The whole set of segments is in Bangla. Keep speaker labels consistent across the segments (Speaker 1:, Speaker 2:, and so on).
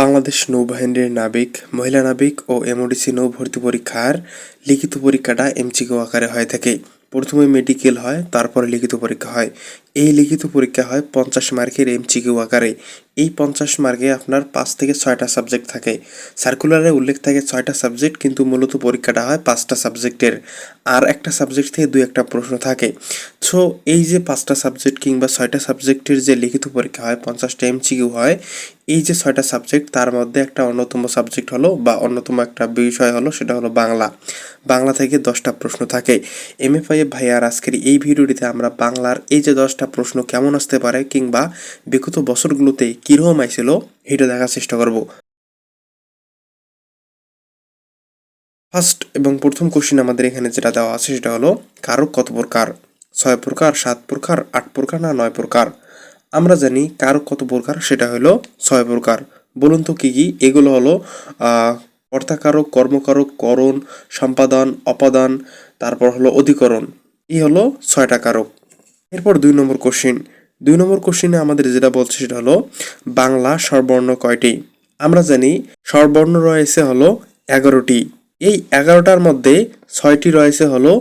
Speaker 1: বাংলাদেশ নৌবাহিনীর নাবিক, মহিলা নাবিক ও এমওডিসি নৌ ভর্তি পরীক্ষার লিখিত পরীক্ষাটা এমসিকিউ আকারে হয়ে থাকে। প্রথমে মেডিকেল হয়, তারপরে লিখিত পরীক্ষা হয়। এই লিখিত পরীক্ষা হয় 50 মার্কের এমসিকিউ আকারে। এই 50 মার্কে আপনার 5 থেকে 6টা সাবজেক্ট থাকে। সার্কুলারে উল্লেখ থাকে 6টা সাবজেক্ট, কিন্তু মূলত পরীক্ষাটা হয় 5টা সাবজেক্টের। আর একটা সাবজেক্ট থেকে 2-1টা প্রশ্ন থাকে। সো এই যে 5টা সাবজেক্ট কিংবা 6টা সাবজেক্টের যে লিখিত পরীক্ষা হয়, 50টা এমসিকিউ হয়, এই যে 6টা সাবজেক্ট তার মধ্যে একটা অন্যতম সাবজেক্ট হলো বা অন্যতম একটা বিষয় হলো, সেটা হলো বাংলা। বাংলা থেকে 10টা প্রশ্ন থাকে। এমএফআই ভাইয়ার আজকের এই ভিডিওটিতে আমরা বাংলার এই যে 10টা প্রশ্ন কেমন আসতে পারে কিংবা বিগত বছরগুলোতে কীরকম আইছিল এটা দেখার চেষ্টা করব। ফার্স্ট এবং প্রথম কোশ্চিন আমাদের এখানে যেটা দেওয়া আছে সেটা হলো কারক কত প্রকার? 6 প্রকার, 7 প্রকার, 8 প্রকার না 9 প্রকার? আমরা জানি কারক কত প্রকার, সেটা হলো 6 প্রকার। বলুন তো কি কি? এগুলো হলো কর্তাকারক, কর্মকারক, করণ, সম্পাদন, অপাদান, তারপর হলো অধিকরণ। এই হলো 6টা কারক। এরপর 2 নম্বর কোশ্চিন। 2 নম্বর কোশ্চিনে আমাদের যেটা বলছে সেটা হলো বাংলা স্বরবর্ণ কয়টি? আমরা জানি স্বরবর্ণ রয়েছে হলো 11টি। এই 11টার মধ্যে 6টি রয়েছে হলো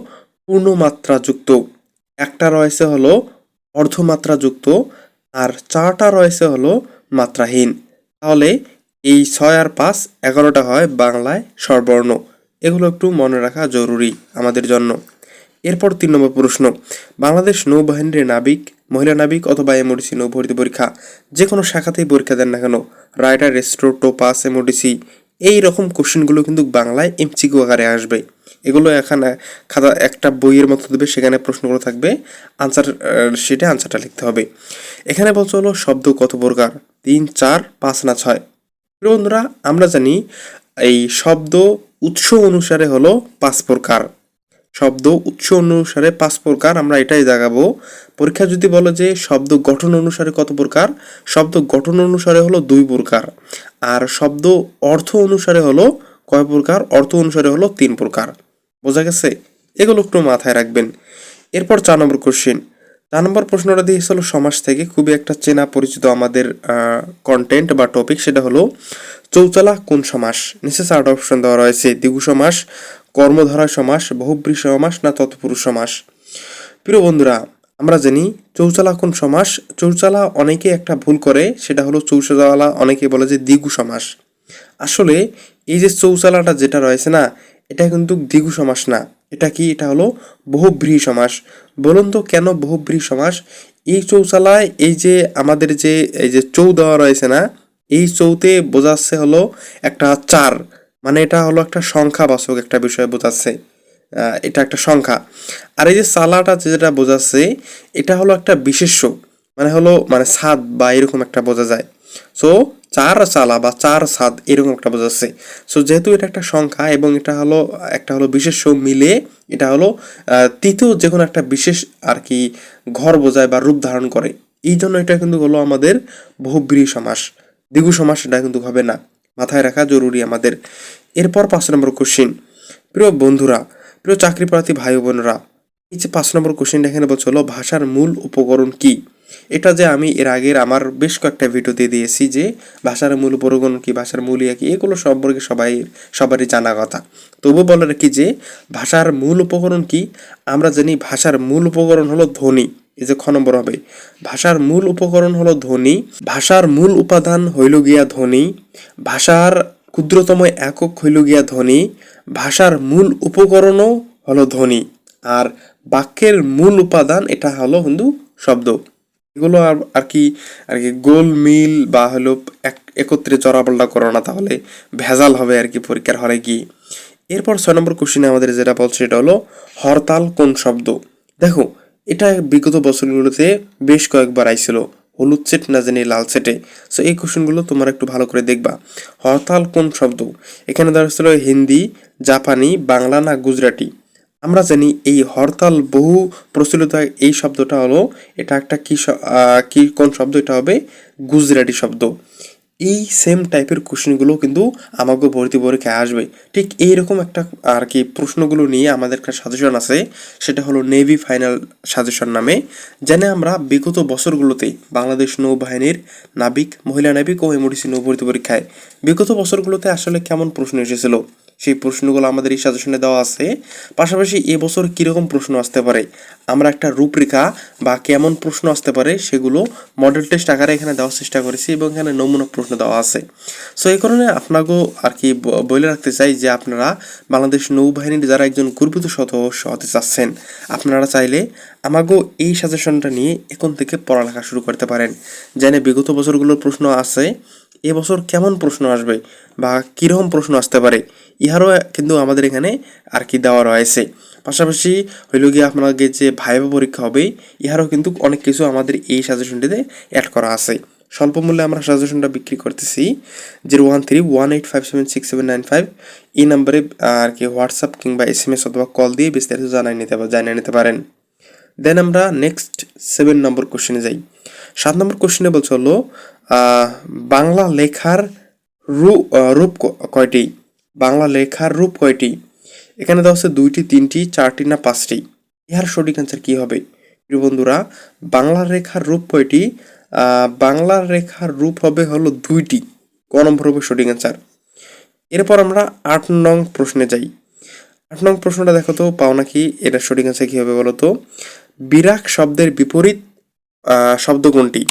Speaker 1: পূর্ণমাত্রাযুক্ত, একটা রয়েছে হলো অর্ধমাত্রাযুক্ত, আর 4টা রয়েছে হলো মাত্রাহীন। তাহলে এই 6 আর 5 11টা হয় বাংলায় স্বরবর্ণ। এগুলো একটু মনে রাখা জরুরি আমাদের জন্য। এরপর 3 নম্বর প্রশ্ন। বাংলাদেশ নৌবাহিনীর নাবিক, মহিলা নাবিক অথবা এমওডিসি নৌ ভর্তি পরীক্ষা যে কোনো শাখাতেই পরীক্ষা দেন না কেন, রাইডার, রেস্ট্রো, টোপাস, এমওডিসি, এই রকম কোশ্চেনগুলো কিন্তু বাংলায় এমসিকিউ আকারে আসবে। এগুলো এখানে খাতা একটা বইয়ের মতো দেবে, সেখানে প্রশ্নগুলো থাকবে, আনসার শিটে আনসারটা লিখতে হবে। এখানে বলছে হলো শব্দ কত প্রকার? 3, 4, 5 না 6? প্রিয় বন্ধুরা, আমরা জানি এই শব্দ উৎস অনুসারে হলো 5 প্রকার। শব্দ উৎস অনুসারে 5 প্রকার, আমরা এটাই দেখাবো। পরীক্ষা যদি বলে যে শব্দ গঠন অনুসারে কত প্রকার, শব্দ গঠন অনুসারে হলো 2 প্রকার। আর শব্দ অর্থ অনুসারে হলো কয় প্রকার? অর্থ অনুসারে হলো 3 প্রকার। বোঝা গেছে? এগুলো একটু মাথায় রাখবেন। এরপর 4 নম্বর কোশ্চেন। 4 নম্বর প্রশ্নটা দিয়েছিল সমাস থেকে, খুবই একটা চেনা পরিচিত আমাদের কন্টেন্ট বা টপিক, সেটা হলো চৌচালা কোন সমাস? নিচে 4টা অপশন দেওয়া রয়েছে: দ্বিগু সমাস, কর্মধারা সমাস, বহুব্রী সমাস না তৎপুরুষ সমাস? প্রিয় বন্ধুরা, আমরা জানি চৌচালা কোন সমাস। চৌচালা অনেকে একটা ভুল করে, সেটা হলো চৌচালা অনেকে বলে যে দ্বিগু সমাস। আসলে এই যে চৌচালাটা যেটা রয়েছে না, এটা কিন্তু দ্বিগু সমাস না। এটা কি? এটা হলো বহুব্রীহি সমাস। বলুন তো কেন বহুব্রীহি সমাস? এই চৌচালায় এই যে আমাদের যে এই যে চৌ দেওয়া রয়েছে না, এই চৌতে বোঝাচ্ছে হলো একটা 4, মানে এটা হলো একটা সংখ্যাবাচক একটা বিষয় বোঝাচ্ছে। এটা একটা সংখ্যা। আর এই যে চালাটা যেটা বোঝাচ্ছে, এটা হলো একটা বিশেষ্য, মানে হলো মানে ছাদ বা এরকম একটা বোঝা যায়। সো 4 চালা বা 4 ছাদ এরকম একটা বোঝাচ্ছে। সো যেহেতু এটা একটা সংখ্যা এবং এটা হলো একটা হলো বিশেষ্য মিলে, এটা হলো তৃতীয় যে কোনো একটা বিশেষ আর কি ঘর বোঝায় বা রূপ ধারণ করে। এই জন্য এটা কিন্তু হলো আমাদের বহুব্রীহি সমাস। দ্বিগু সমাস এটা কিন্তু হবে না, মাথায় রাখা জরুরি আমাদের। এরপর 5 নম্বর কোশ্চিন। প্রিয় বন্ধুরা, প্রিয় চাকরি প্রার্থী ভাই বোনেরা, এই যে 5 নম্বর কোশ্চেনটা এখানে বলছে হলো ভাষার মূল উপকরণ কি? এটা যে আমি এর আগের আমার বেশ কয়েকটা ভিডিওতে দিয়েছি যে ভাষার মূল উপকরণ কি, ভাষার মূল ইয়া কি, এগুলো সম্পর্কে সবারই জানা কথা। তবু বলে রাখি যে ভাষার মূল উপকরণ কি। আমরা জানি ভাষার মূল উপকরণ হলো ধ্বনি। এই যে খ নম্বর হবে, ভাষার মূল উপকরণ হলো ধ্বনি। ভাষার মূল উপাদান হইল গিয়া ধ্বনি। ভাষার ক্ষুদ্রতম একক হইল গিয়া ধ্বনি। ভাষার মূল উপকরণও হলো ধ্বনি। আর বাক্যের মূল উপাদান এটা হলো কিন্তু শব্দ। এগুলো আর কি গোল মিল বা হলো একত্রে জড়াপাল্টা করো না, তাহলে ভেজাল হবে আর কি পরীক্ষার হলে গিয়ে। এরপর 6 নম্বর কোশ্চেনে আমাদের যেটা বলছে সেটা হলো হরতাল কোন শব্দ? দেখো, এটা বিগত বছরগুলোতে বেশ কয়েকবার আইছিল, হলুদ সেট না জানি লাল সেটে। সো এই কোশ্চেনগুলো তোমরা একটু ভালো করে দেখবা। হরতাল কোন শব্দ? এখানে দেওয়া হচ্ছিল হিন্দি, জাপানি, বাংলা না গুজরাটি? আমরা জানি এই হরতাল বহু প্রচলিত এই শব্দটা হলো, এটা একটা কি কোন শব্দ? এটা হবে গুজরাটি শব্দ। এই সেম টাইপের কোশ্চেনগুলো কিন্তু আমাকে ভর্তি পরীক্ষায় আসবে। ঠিক এইরকম একটা আর কি প্রশ্নগুলো নিয়ে আমাদের একটা সাজেশন আছে, সেটা হলো নেভি ফাইনাল সাজেশন নামে। যেন আমরা বিগত বছরগুলোতে বাংলাদেশ নৌবাহিনীর নাবিক, মহিলা নাবিক ও এমডিসি নৌ ভর্তি পরীক্ষায় বিগত বছরগুলোতে আসলে কেমন প্রশ্ন এসেছিল সেই প্রশ্নগুলো আমাদের এই সাজেশনে দেওয়া আছে। পাশাপাশি এবছর কীরকম প্রশ্ন আসতে পারে, আমরা একটা রূপরেখা বা কেমন প্রশ্ন আসতে পারে সেগুলো মডেল টেস্ট আকারে এখানে দেওয়ার চেষ্টা করেছি এবং এখানে নমুনা প্রশ্ন দেওয়া আছে। সো এই কারণে আপনাকেও আর কি বলে রাখতে চাই যে আপনারা বাংলাদেশ নৌবাহিনীর যারা একজন গর্বিত সদস্য হতে চাচ্ছেন, আপনারা চাইলে আমাকেও এই সাজেশনটা নিয়ে এখন থেকে পড়ালেখা শুরু করতে পারেন। জেনে বিগত বছরগুলোর প্রশ্ন আছে, এবছর কেমন প্রশ্ন আসবে বা কীরকম প্রশ্ন আসতে পারে ইহারও কিন্তু আমাদের এখানে আর কি দেওয়া রয়েছে। পাশাপাশি হইল গিয়ে আপনাকে যে ভাইভা পরীক্ষা হবে ইহারও কিন্তু অনেক কিছু আমাদের এই সাজেশনটিতে অ্যাড করা আছে। স্বল্প মূল্যে আমরা সাজেশনটা বিক্রি করতেছি 0131857679 এই নাম্বারে আর কি হোয়াটসঅ্যাপ কিংবা SMS অথবা কল দিয়ে বিস্তারিত জানিয়ে নিতে পারেন। দেন আমরা নেক্সট 7 নম্বর কোশ্চেনে যাই। 7 নম্বর কোশ্চেনে বলছে হলো বাংলা লেখার রূপ কয়টি? বাংলা লেখার রূপ কয়টি? এখানে দেওয়া হচ্ছে 2টি, 3টি, 4টি না 5টি। ইহার সঠিক অ্যান্সার কি হবে? প্রিয় বন্ধুরা, বাংলা রেখার রূপ কয়টি? বাংলা রেখার রূপ হবে হলো 2টি। ক নম্বর হবে সঠিক অ্যান্সার। এরপর আমরা 8 নং প্রশ্নে যাই। 8 নং প্রশ্নটা দেখো তো পাও নাকি? এটা সঠিক অ্যান্সার কি হবে বলো তো? বিরাগ শব্দের বিপরীত শব্দ কোনটি?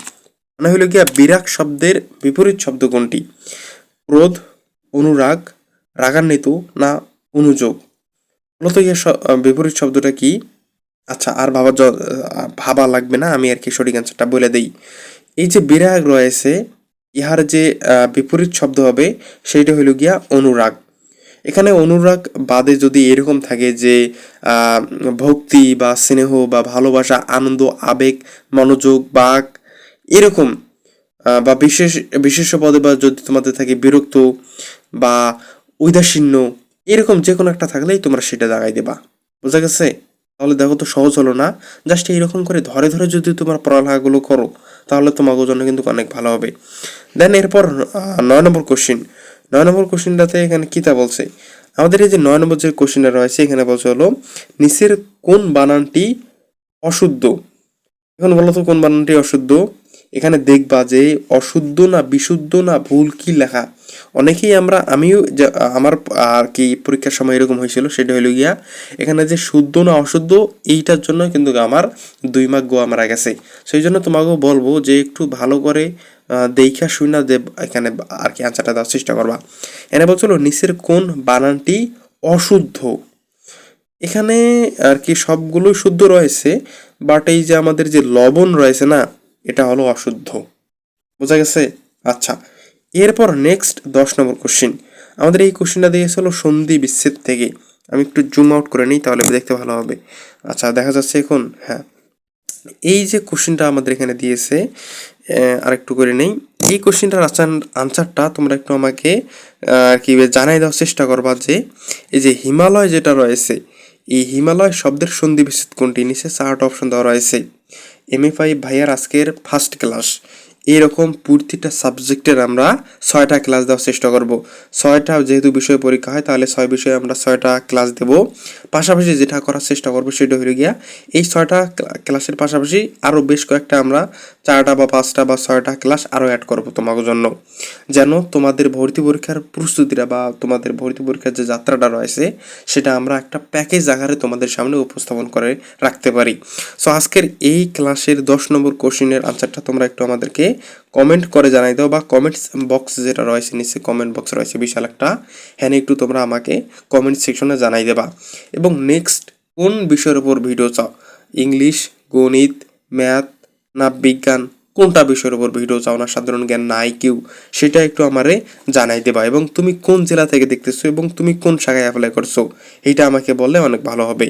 Speaker 1: মানে হলো গিয়া বিরাগ শব্দের বিপরীত শব্দ কোনটি? ক্রোধ, অনুরাগ, রাগান্বিত না অনুযোগ? মূলত ইয়ে বিপরীত শব্দটা কি? আচ্ছা, আর ভাবা লাগবে না, আমি আর কি সঠিক অ্যান্সারটা বলে দিই। এই যে বিরাগ রয়েছে, ইহার যে বিপরীত শব্দ হবে সেইটা হইল গিয়া অনুরাগ। এখানে অনুরাগ বাদে যদি এরকম থাকে যে ভক্তি বা স্নেহ বা ভালোবাসা, আনন্দ, আবেগ, মনোযোগ, বাক এরকম বা বিশেষ পদে বা যদি তোমাদের থাকে বিরক্ত বা ঔদাসীন্য, এরকম যে কোনো একটা থাকলেই তোমরা সেটা দাগাই দেবা। বুঝা গেছে? তাহলে দেখো তো সহজ হলো না? জাস্ট এইরকম করে ধরে ধরে যদি তোমার পড়ালেখাগুলো করো তাহলে তোমাদের জন্য কিন্তু অনেক ভালো হবে। দেন এরপর 9 নম্বর কোশ্চিন। 9 নম্বর কোশ্চিনটাতে এখানে কিতা বলছে? আমাদের এই যে 9 নম্বর যে কোশ্চিনটা রয়েছে এখানে বলছে হলো নিচের কোন বানানটি অশুদ্ধ? এখন বলো তো কোন বানানটি অশুদ্ধ? এখানে দেখবা যে অশুদ্ধ না বিশুদ্ধ না ভুল কি লেখা। অনেকেই আমিও আমার আর কি পরীক্ষার সময় এরকম হয়েছিল, সেটা হলো গিয়া এখানে যে শুদ্ধ না অশুদ্ধ এইটার জন্য কিন্তু আমার 2 মার্ক গোয়া মারা গেছে। সেই জন্য তোমাকেও বলবো যে একটু ভালো করে দেখা শুনা যে এখানে আর কি আনসারটা দেওয়ার চেষ্টা করবা। এনে বলছিল নিচের কোন বানানটি অশুদ্ধ? এখানে আর কি সবগুলোই শুদ্ধ রয়েছে, বাট এই যে আমাদের যে লবণ রয়েছে না, এটা হলো অশুদ্ধ। বোঝা গেছে? আচ্ছা, এরপর নেক্সট 10 নম্বর কোশ্চিন। আমাদের এই কোশ্চিনটা দিয়েছে হলো সন্ধি বিচ্ছেদ থেকে। আমি একটু জুম আউট করে নিই তাহলে দেখতে ভালো হবে। আচ্ছা, দেখা যাচ্ছে এখন? হ্যাঁ, এই যে কোশ্চিনটা আমাদের এখানে দিয়েছে, আরেকটু করে নেই। এই কোশ্চিনটার আনসারটা তোমরা একটু আমাকে আর কি জানাই দেওয়ার চেষ্টা করবা যে এই যে হিমালয় যেটা রয়েছে, এই হিমালয় শব্দের সন্ধি বিচ্ছেদ কোনটি? নিচে 4টা অপশন দেওয়া রয়েছে। MA5 ভাইয়ার আজকের ফার্স্ট ক্লাস, এইরকম প্রতিটা সাবজেক্টের আমরা 6টা ক্লাস দেওয়ার চেষ্টা করব। 6টা যেহেতু বিষয় পরীক্ষা হয় তাহলে 6 বিষয়ে আমরা 6টা ক্লাস দেব। পাশাপাশি যেটা করার চেষ্টা করবো সেটা হয়ে গিয়া এই 6টা ক্লাসের পাশাপাশি আরও বেশ কয়েকটা আমরা 4টা বা 5টা বা 6টা ক্লাস আরও অ্যাড করবো তোমাদের জন্য, যেন তোমাদের ভর্তি পরীক্ষার প্রস্তুতিটা বা তোমাদের ভর্তি পরীক্ষার যে যাত্রাটা রয়েছে সেটা আমরা একটা প্যাকেজ আকারে তোমাদের সামনে উপস্থাপন করে রাখতে পারি। সো আজকের এই ক্লাসের 10 নম্বর কোশ্চেনের আনসারটা তোমরা একটু আমাদেরকে কমেন্ট করে জানাই দাও, বা কমেন্টস বক্স যেটা রয়েছে নিচে কমেন্ট বক্স রয়েছে বিশাল একটা, হ্যাঁ একটু তোমরা আমাকে কমেন্ট সেকশনে জানাই দেবা। এবং নেক্সট কোন বিষয়ের উপর ভিডিও চাও? ইংলিশ, গণিত, ম্যাথ না বিজ্ঞান, কোনটা বিষয়ের উপর ভিডিও চাও না সাধারণ জ্ঞান না IQ, সেটা একটু আমারে জানাই দেবা। এবং তুমি কোন জেলা থেকে দেখতেছো এবং তুমি কোন শাখায় অ্যাপ্লাই করছো এইটা আমাকে বললে অনেক ভালো হবে।